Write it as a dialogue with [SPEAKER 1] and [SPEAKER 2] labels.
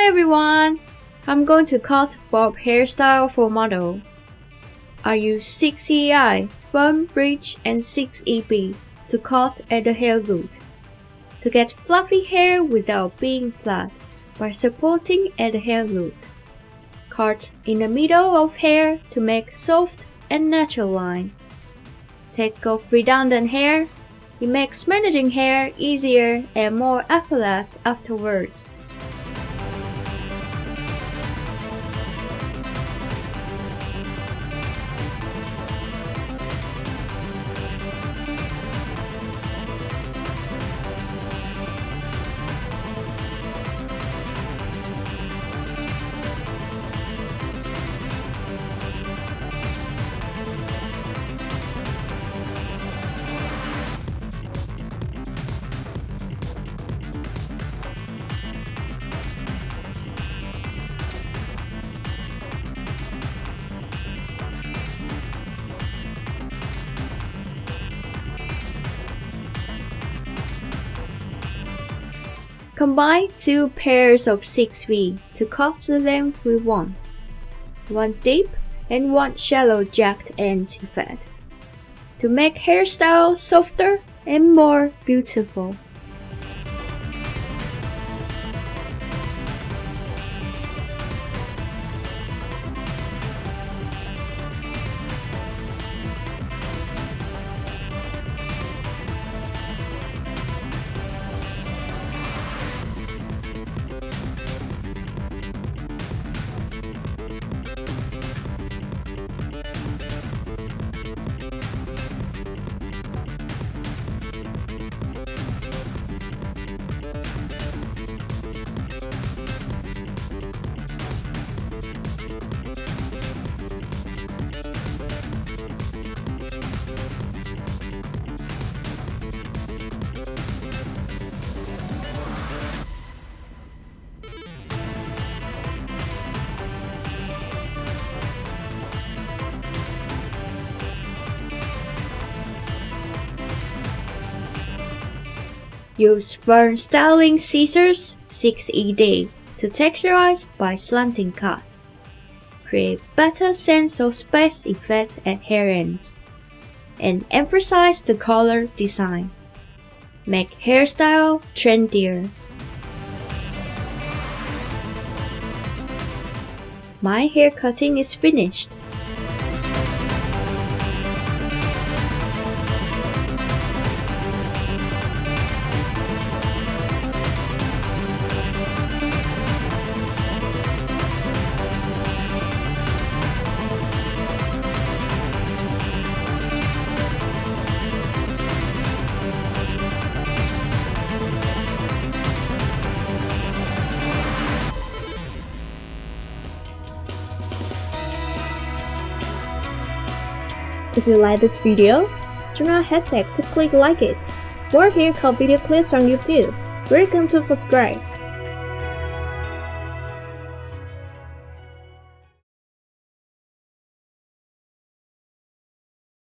[SPEAKER 1] everyone! I'm going to cut bob hairstyle for model. I use 6EI, Vern bridge and 6EB to cut at the hair root. To get fluffy hair without being flat by supporting at the hair root. Cut in the middle of hair to make soft and natural line. Take off redundant hair. It makes managing hair easier and more effortless afterwards. Combine 2 pairs of 6V to cut the length we want. 1 deep and 1 shallow jagged edge effect to make hairstyle softer and more beautiful. Use Vern styling scissors 6ED to texturize by slanting cut. Create better sense of space effect at hair ends, and emphasize the color design. Make hairstyle trendier. My hair cutting is finished.
[SPEAKER 2] If you like this video, do not hesitate to click like it. More haircut video clips on YouTube. Welcome to subscribe.